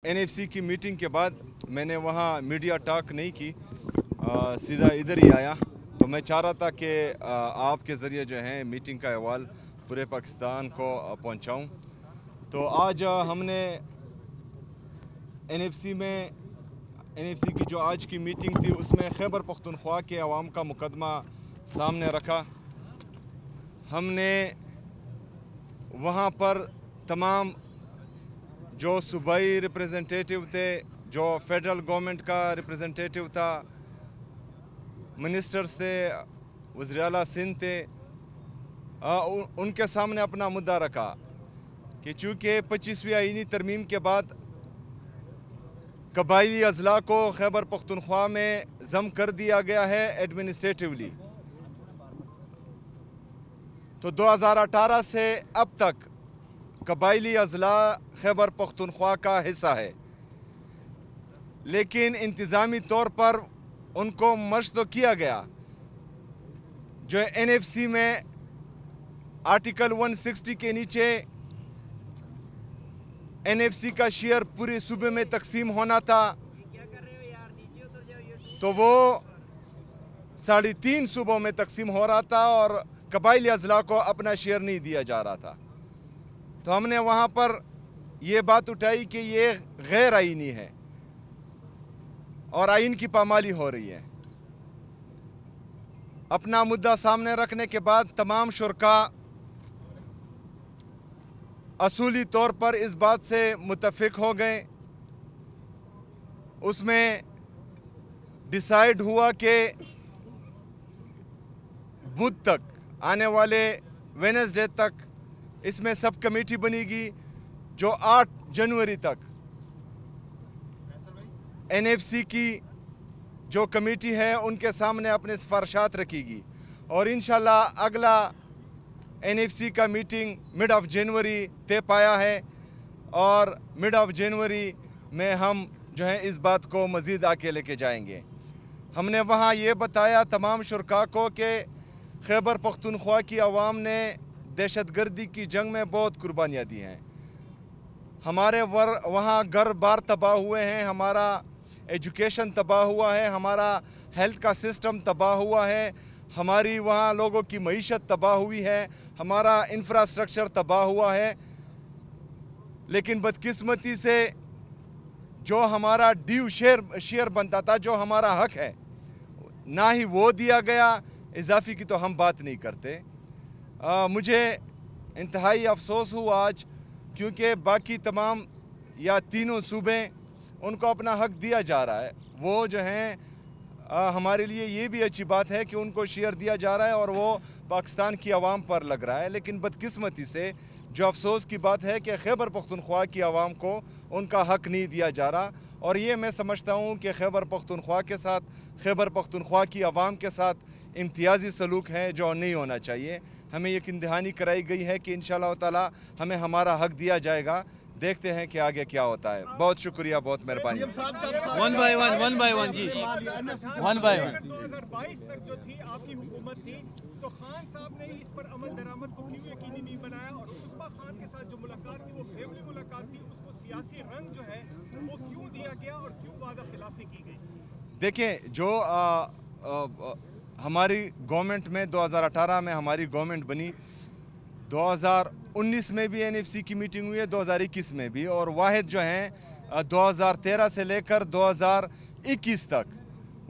NFC की meeting के बाद मैंने वहाँ मीडिया टॉक नहीं की, सीधा इधर ही आया। तो मैं चाह रहा था कि आपके ज़रिए जो है मीटिंग का अहवाल पूरे पाकिस्तान को पहुँचाऊँ। तो आज हमने एनएफसी की जो आज की मीटिंग थी उसमें खैबर पख्तूनख्वा के अवाम का मुकदमा सामने रखा। हमने वहाँ पर तमाम जो सूबाई रिप्रेजेंटेटिव थे, जो फेडरल गवर्नमेंट का रिप्रेजेंटेटिव था, मिनिस्टर्स थे, वज़ीर आला सिंध थे, उनके सामने अपना मुद्दा रखा कि चूँकि 25वीं आईनी तरमीम के बाद कबायली अज़ला को खैबर पख्तूनख्वा में ज़म कर दिया गया है एडमिनिस्ट्रेटिवली, तो 2018 से अब तक कबायली अज़ला खैबर पख्तूनख्वा का हिस्सा है, लेकिन इंतज़ामी तौर पर उनको मर्ज तो किया गया। जो एनएफसी में आर्टिकल 160 के नीचे एनएफसी का शेयर पूरे सूबे में तकसीम होना था, तो वो 3.5 सूबों में तकसीम हो रहा था और कबायली अज़ला को अपना शेयर नहीं दिया जा रहा था। तो हमने वहाँ पर ये बात उठाई कि ये गैर आईनी है और आइन की पामाली हो रही है। अपना मुद्दा सामने रखने के बाद तमाम शुरका असूली तौर पर इस बात से मुत्तफिक हो गए। उसमें डिसाइड हुआ कि बुध तक, आने वाले वेडनेसडे तक इसमें सब कमेटी बनेगी, जो 8 जनवरी तक एनएफसी की जो कमेटी है उनके सामने अपने सिफारिशात रखेगी और इंशाल्लाह अगला एनएफसी का मीटिंग मिड ऑफ जनवरी तय पाया है और मिड ऑफ जनवरी में हम जो है इस बात को मज़ीद आके लेके जाएंगे। हमने वहाँ ये बताया तमाम शुरका को कि खैबर पख्तूनख्वा की आवाम ने दहशतगर्दी की जंग में बहुत कुर्बानियाँ दी हैं। हमारे वहाँ घर बार तबाह हुए हैं, हमारा एजुकेशन तबाह हुआ है, हमारा हेल्थ का सिस्टम तबाह हुआ है, हमारी वहाँ लोगों की मईशत तबाह हुई है, हमारा इंफ्रास्ट्रक्चर तबाह हुआ है। लेकिन बदकिस्मती से जो हमारा ड्यू शेयर बनता था, जो हमारा हक है, ना ही वो दिया गया। इजाफी की तो हम बात नहीं करते। मुझे इंतहाई अफसोस हुआ आज, क्योंकि बाकी तमाम या तीनों सूबे उनको अपना हक दिया जा रहा है। वो जो हैं हमारे लिए ये भी अच्छी बात है कि उनको शेयर दिया जा रहा है और वो पाकिस्तान की आवाम पर लग रहा है। लेकिन बदकिस्मती से जो अफसोस की बात है कि खैबर पख्तूनख्वा की आवाम को उनका हक नहीं दिया जा रहा और ये मैं समझता हूँ कि खैबर पख्तूनख्वा के साथ, खैबर पख्तूनख्वा की आवाम के साथ इम्तियाज़ी सलूक है जो नहीं होना चाहिए। हमें यकीन दहानी कराई गई है कि इंशाअल्लाह ताला हमें हमारा हक दिया जाएगा। देखते हैं कि आगे क्या होता है। बहुत शुक्रिया, बहुत मेहरबानी। वन बाय वन जी, 1 by 1। 2022 तक जो थी आपकी हुकूमत थी, तो खान साहब ने इस पर अमल दरामद को क्यों यकीनी नहीं बनाया और उस्मा खान के साथ जो मुलाकात थी वो फैमिली मुलाकात थी, उसको सियासी रंग जो है वो क्यों दिया गया और क्यों वादा खिलाफी की गई? देखें, जो हमारी गवर्नमेंट में 2018 में हमारी गवर्नमेंट बनी, 2019 में भी एनएफसी की मीटिंग हुई है, 2021 में भी, और वाहिद जो हैं 2013 से लेकर 2021 तक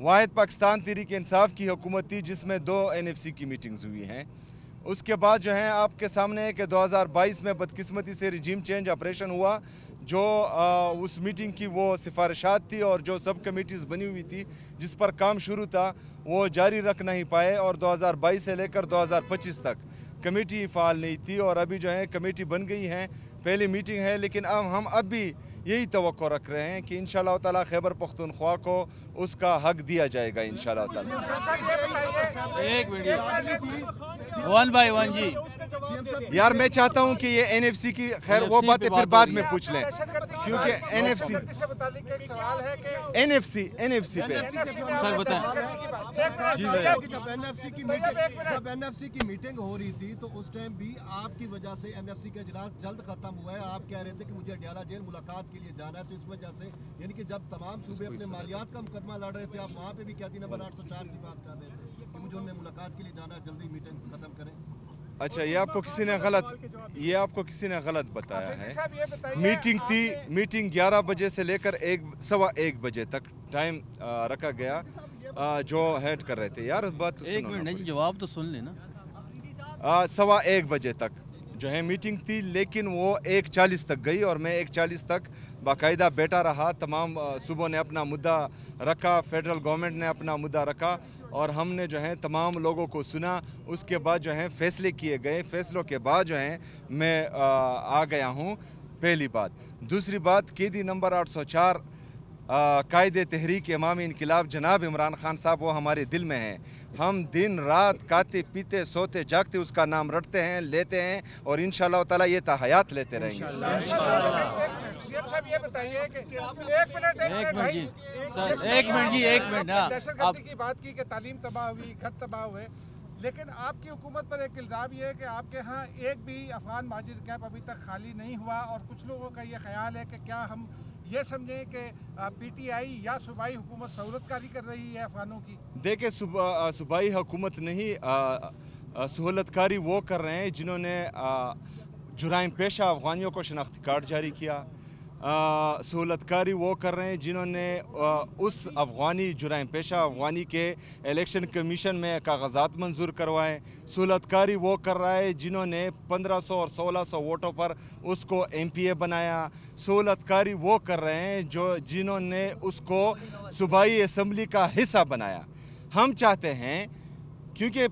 वाहिद पाकिस्तान तहरीक इंसाफ की हुकूमत थी जिसमें 2 एनएफसी की मीटिंग्स हुई हैं। उसके बाद जो है आपके सामने है कि 2022 में बदकिस्मती से रिजीम चेंज ऑपरेशन हुआ, जो उस मीटिंग की वो सिफारिशात थी और जो सब कमेटीज़ बनी हुई थी जिस पर काम शुरू था वो जारी रख नहीं पाए और 2022 से लेकर 2025 तक कमेटी फ़ाल नहीं थी और अभी जो है कमेटी बन गई हैं, पहली मीटिंग है। लेकिन अब हम भी यही तवक्को रख रहे हैं कि इंशाअल्लाह ताला खैबर पख्तूनख्वा को उसका हक दिया जाएगा इंशाअल्लाह ताला। एक मिनट वन बाय वन जी। यार मैं चाहता हूं कि ये एनएफसी की खैर वो NFC बातें पे फिर बात बाद हो में रही पूछ लें, क्योंकि एनएफसी एनएफसी पे सर बताएं। जब एनएफसी की मीटिंग हो रही थी तो उस टाइम भी आपकी वजह से एनएफसी का इजलास जल्द खत्म हुआ है। आप कह रहे थे कि मुझे अडयाला जेल मुलाकात के लिए जाना है, तो इस वजह से यानी कि जब तमाम सूबे अपने मालियात का मुकदमा लड़ रहे थे, आप वहाँ पे भी कैदी नंबर 804 की बात कर रहे थे कि मुझे उनमें मुलाकात के लिए जाना है, जल्दी मीटिंग खत्म करें। अच्छा, ये आपको किसी ने गलत बताया है। मीटिंग 11 बजे से लेकर 1:15 बजे तक टाइम रखा गया जो हेड कर रहे थे। यार बात तो एक सुनो मिनट ना। नहीं, जवाब तो सुन लेना। 1:15 बजे तक जो है मीटिंग थी, लेकिन वो 1:40 तक गई और मैं 1:40 तक बाकायदा बैठा रहा। तमाम सूबों ने अपना मुद्दा रखा, फेडरल गवर्नमेंट ने अपना मुद्दा रखा और हमने जो है तमाम लोगों को सुना। उसके बाद जो है फैसले किए गए। फैसलों के बाद जो है मैं आ गया हूँ, पहली बात। दूसरी बात, कैदी नंबर 804 कायदे तहरीक इमामी इनकलाब जनाब इमरान खान साहब, वो हमारे दिल में हैं। हम दिन रात खाते पीते सोते जागते उसका नाम रटते हैं, लेते हैं और इंशाअल्लाह ताला ये हयात लेते रहेंगे। ये बताइए कि एक मिनट जी सर, एक मिनट हाँ। दहशतगर्दी की बात की कि तालीम तबाह हुई, घर तबाह हुए, लेकिन आपकी हुकूमत पर एक इल्ज़ाम ये है कि आपके यहाँ एक भी अफगान माजिद कैंप अभी तक खाली नहीं हुआ और कुछ लोगों का ये ख्याल है कि क्या हम ये समझें कि पीटीआई या सूबाई हुकूमत सहूलतकारी कर रही है अफगानों की? देखिए, सूबाई हुकूमत नहीं, सहूलतकारी वो कर रहे हैं जिन्होंने जुराइम पेशा अफगानियों को शनाख्ती कार्ड जारी किया। सहूलतकारी वो कर रहे हैं जिन्होंने उस अफगानी जुराइम पेशा अफगानी के इलेक्शन कमीशन में कागजात मंजूर करवाए। सहूलतकारी वो कर रहा है जिन्होंने 1500 और 1600 वोटों पर उसको MPA बनाया। सहूलतकारी वो कर रहे हैं जिन्होंने उसको सूबाई असम्बली का हिस्सा बनाया। हम चाहते हैं, क्योंकि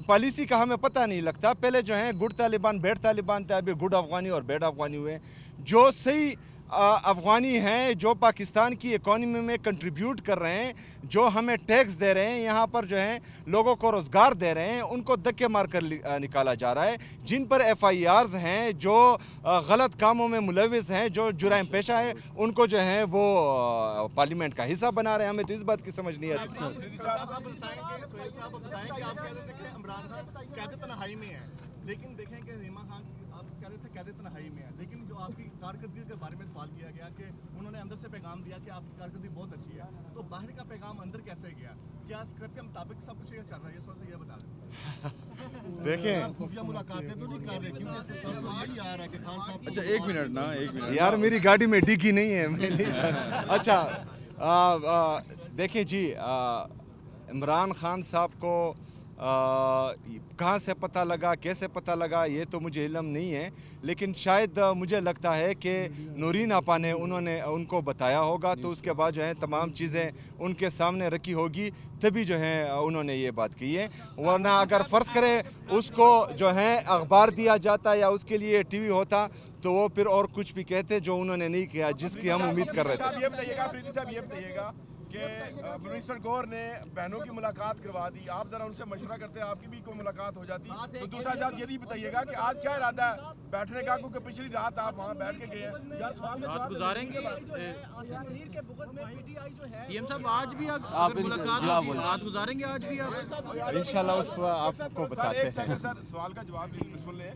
पॉलिसी का हमें पता नहीं लगता, पहले जो है गुड तालिबान बैड तालिबान थे, अभी गुड अफगानी और बैड अफगानी हुए। जो सही अफगानी हैं, जो पाकिस्तान की इकॉनमी में कंट्रीब्यूट कर रहे हैं, जो हमें टैक्स दे रहे हैं, यहाँ पर जो है लोगों को रोज़गार दे रहे हैं, उनको धक्के मार कर निकाला जा रहा है। जिन पर FIRs हैं, जो गलत कामों में मुलविस हैं, जो जुराइम पेशा है, उनको जो है वो पार्लियामेंट का हिस्सा बना रहे हैं। हमें तो इस बात की समझ नहीं आती। लेकिन देखें कि रीमा खान आप कह रहे थे कैद तन्हाई में है, लेकिन जो आपकी कारकर्दगी के बारे में सवाल किया गया कि उन्होंने अंदर से पैगाम दिया कि आपकी कारकर्दगी बहुत अच्छी है, तो बाहर का पैगाम अंदर कैसे गया? क्या स्क्रिप्ट के मुताबिक सब कुछ ये चल रहा है? ये थोड़ा सा ये बता दें। देखें, खुफिया मुलाकातें तो नहीं कर रहे, क्योंकि यही आ रहा है कि खान साहब। अच्छा एक मिनट यार मेरी गाड़ी में डिग्गी नहीं है, मैं नहीं जानता। अच्छा, देखिए जी, इमरान खान साहब को कहाँ से पता लगा, कैसे पता लगा, ये तो मुझे इल्म नहीं है, लेकिन शायद मुझे लगता है कि नूरीन आपा ने उनको बताया होगा, तो उसके बाद जो है तमाम चीज़ें उनके सामने रखी होगी, तभी जो है उन्होंने ये बात की है। वरना अगर फ़र्ज़ करें उसको जो है अखबार दिया जाता या उसके लिए TV होता, तो वो फिर और कुछ भी कहते जो उन्होंने नहीं किया, जिसकी हम उम्मीद कर रहे थे। ये बताइएगा कि मिनिस्टर गौर ने बहनों की मुलाकात करवा दी, आप जरा उनसे मशवरा करते, आपकी भी कोई मुलाकात हो जाती। तो दूसरा जब ये भी बताइएगा कि आज क्या इरादा है बैठने का, क्योंकि पिछली रात आप वहाँ बैठ के गए हैं। यार रात गुजारेंगे CM साहब, आज भी आप मुलाकात रात गुजारेंगे, आज भी आप इंशाल्लाह उस पर आपको बताते हैं। सर सवाल का जवाब सुन लें।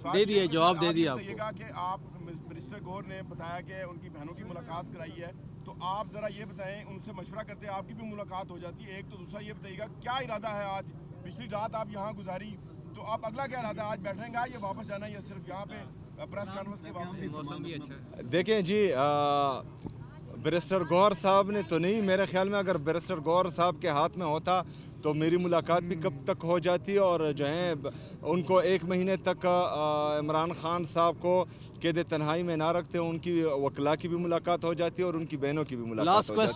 दे दिए, जवाब दे दिया बताइएगा कि आप मिनिस्टर गौर ने बताया कि उनकी बहनों की मुलाकात कराई है, तो आप ज़रा ये बताएं, उनसे मशवरा करते आपकी भी मुलाकात हो जाती है एक, तो दूसरा ये बताइएगा क्या इरादा है आज, पिछली रात आप यहाँ गुजारी, तो आप अगला क्या इरादा है, आज बैठने का या वापस जाना या सिर्फ यहाँ पे प्रेस कॉन्फ्रेंस के बाद? मौसम भी अच्छा है। देखें जी, बैरिस्टर गौर साहब ने तो नहीं, मेरे ख्याल में अगर बैरिस्टर गौर साहब के हाथ में होता तो मेरी मुलाकात भी कब तक हो जाती, और जो है उनको 1 महीने तक इमरान खान साहब को कैद तन्हाई में ना रखते, उनकी वकला की भी मुलाकात हो जाती और उनकी बहनों की भी मुलाकात हो जाती।